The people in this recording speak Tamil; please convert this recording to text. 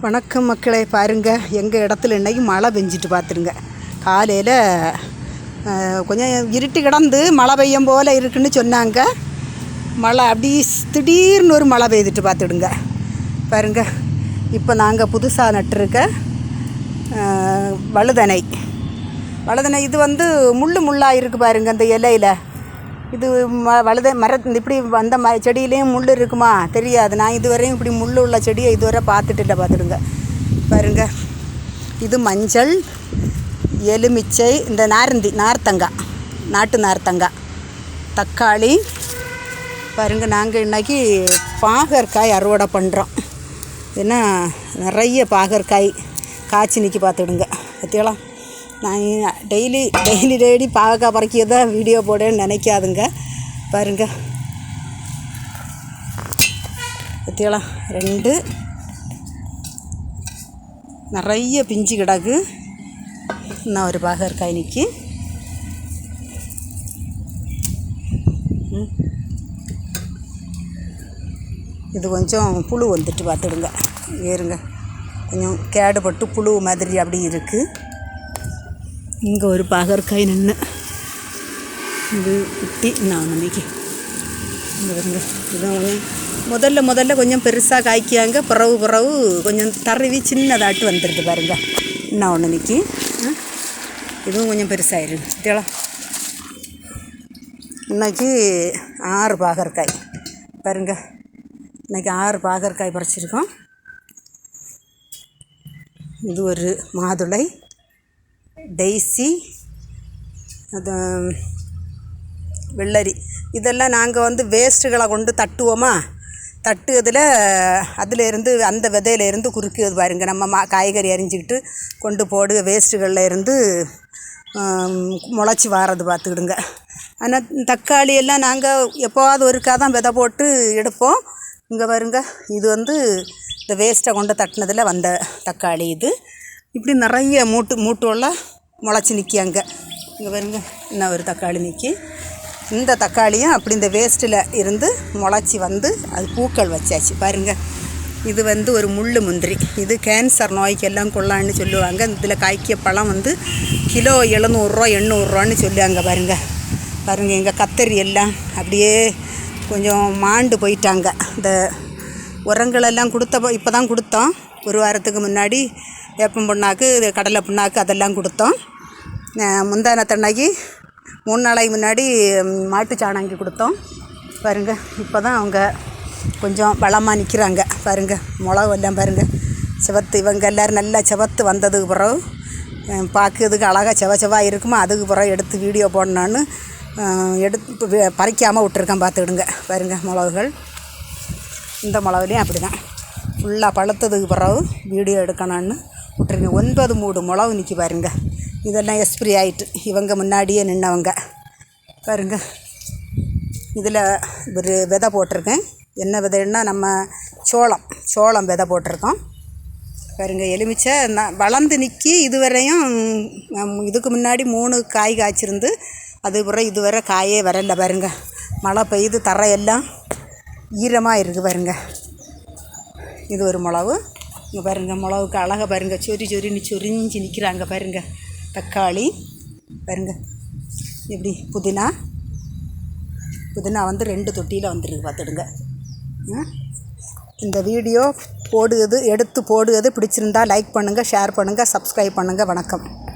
வணக்கம் மக்களே, பாருங்கள் எங்கள் இடத்துல இன்றைக்கி மழை பெஞ்சிட்டு பார்த்துருங்க. காலையில் கொஞ்சம் இருட்டி கிடந்து மழை பெய்யும் போல் இருக்குன்னு சொன்னாங்க. மழை அப்படி திடீர்னு ஒரு மழை பெய்துட்டு பார்த்துடுங்க. பாருங்கள், இப்போ நாங்கள் புதுசாக நட்டுருக்க வழுதனை இது முள்ளாக இருக்குது பாருங்கள். அந்த இலையில் இது இப்படி அந்த செடியிலையும் முள் இருக்குமா தெரியாது. நான் இதுவரையும் இப்படி முள் உள்ள செடியை இதுவரை பார்த்துட்டு பார்த்துடுங்க. பாருங்கள், இது மஞ்சள், எலுமிச்சை, இந்த நார்த்தங்காய், நாட்டு நார்த்தங்காய், தக்காளி. பாருங்கள், நாங்கள் இன்றைக்கி பாகற்காய் அறுவடை பண்ணுறோம். ஏன்னா நிறைய பாகற்காய் காய்ச்சி நிற்கி பார்த்துடுங்க. பற்றியெல்லாம் நான் டெய்லி பாகக்காய் பறிக்கிறதா வீடியோ போடன்னு நினைக்காதுங்க. பாருங்கள், பற்றியெல்லாம் 2 நிறைய பிஞ்சு கிடக்கு. இன்னும் ஒரு பாகற்காய் நிற்கி. இது கொஞ்சம் புழு வந்துட்டு பார்த்துடுங்க. ஏறுங்க, கொஞ்சம் கேடுபட்டு புழு மாதிரி அப்படி இருக்குது. இங்கே ஒரு பாகற்காய் நின்று இது குட்டி நான் நம்பிக்கை. இங்கே வருங்க, இதுதான் கொஞ்சம் முதல்ல கொஞ்சம் பெருசாக காய்க்காங்க. பிறகு கொஞ்சம் தருவி சின்னதாட்டு வந்துடுது பாருங்க. இன்னும் ஒன்று நிற்கி. இதுவும் கொஞ்சம் பெருசாகிருக்கு. கேளா, இன்றைக்கி 6 பாகற்காய் பாருங்க. இன்றைக்கி 6 பாகற்காய் பறிச்சிருக்கோம். இது ஒரு மாதுளை, டெய்சி, அது வெள்ளரி. இதெல்லாம் நாங்கள் வேஸ்ட்டுகளை கொண்டு தட்டுவோமா, அதிலேருந்து அந்த விதையிலேருந்து குறுக்குது பாருங்கள். நம்ம காய்கறி அரிஞ்சிக்கிட்டு கொண்டு போடு வேஸ்ட்டுகளில் இருந்து முளைச்சி வாரது பார்த்துக்கிடுங்க. ஆனால் தக்காளி எல்லாம் நாங்கள் எப்போவாவது ஒருக்கா தான் விதை போட்டு எடுப்போம். இங்கே பாருங்க, இது இந்த வேஸ்ட்டை கொண்டு தட்டினதில் வந்த தக்காளி. இது இப்படி நிறைய மூட்டுவெல்லாம் முளைச்சி நிற்கியாங்க. இங்கே பாருங்க, இன்னும் ஒரு தக்காளி நிற்கி. இந்த தக்காளியும் அப்படி இந்த வேஸ்ட்டில் இருந்து முளைச்சி அது பூக்கள் வச்சாச்சு பாருங்கள். இது ஒரு முள் முந்திரி. இது கேன்சர் நோய்க்கெல்லாம் கொள்ளான்னு சொல்லுவாங்க. இதில் காய்க்க பழம் கிலோ 700 800 சொல்லுவாங்க. பாருங்கள் எங்கள் கத்தரி எல்லாம் அப்படியே கொஞ்சம் மாண்டு போயிட்டாங்க. இந்த உரங்களெல்லாம் இப்போ தான் கொடுத்தோம். ஒரு வாரத்துக்கு முன்னாடி வேப்பம் புண்ணாக்கு, கடலை புண்ணாக்கு அதெல்லாம் கொடுத்தோம். முந்தானத்தன்னைக்கு 3 நாளைக்கு முன்னாடி மாட்டு சாணாங்கி கொடுத்தோம். பாருங்கள், இப்போ தான் அவங்க கொஞ்சம் பலமாக நிற்கிறாங்க. பாருங்கள், மிளகெல்லாம் பாருங்கள் சிவத்து. இவங்க எல்லோரும் நல்லா சிவத்து வந்ததுக்கு பிறகு பார்க்குறதுக்கு அழகாக செவா இருக்குமா, அதுக்கு பிறகு எடுத்து வீடியோ போடணுன்னு பறிக்காமல் விட்டுருக்கேன் பார்த்துக்கிடுங்க. பாருங்கள், மிளகுகள் இந்த மிளகுலையும் அப்படி தான் ஃபுல்லாக பழுத்ததுக்கு பிறகு வீடியோ எடுக்கணுன்னு விட்டுருங்க. 9 மூடு மிளகு நிற்கி பாருங்கள். இதெல்லாம் எக்ஸ்பிரி ஆகிட்டு இவங்க முன்னாடியே நின்றவங்க. பாருங்கள், இதில் ஒரு விதை போட்டிருக்கேன். என்ன விதைன்னா நம்ம சோளம் விதை போட்டிருக்கோம். பாருங்கள், எலுமிச்சை வளர்ந்து நிற்கி. இதுவரையும் இதுக்கு முன்னாடி 3 காய் காய்ச்சிருந்து அதுக்கப்புறம் இதுவரை காயே வரல. பாருங்கள், மழை பெய்து தரையெல்லாம் ஈரமாக இருக்குது. பாருங்கள், இது ஒரு மிளகு. இங்கே பாருங்கள், மிளகுக்கு அழகாக பாருங்கள் சொரின்னு சொரிஞ்சு நிற்கிறாங்க. பாருங்கள், தக்காளி பாருங்கள். எப்படி புதினா 2 தொட்டியில் வந்துருக்கு பார்த்துடுங்க. இந்த வீடியோ எடுத்து போடுவது பிடிச்சிருந்தால் லைக் பண்ணுங்கள், ஷேர் பண்ணுங்கள், சப்ஸ்கிரைப் பண்ணுங்கள். வணக்கம்.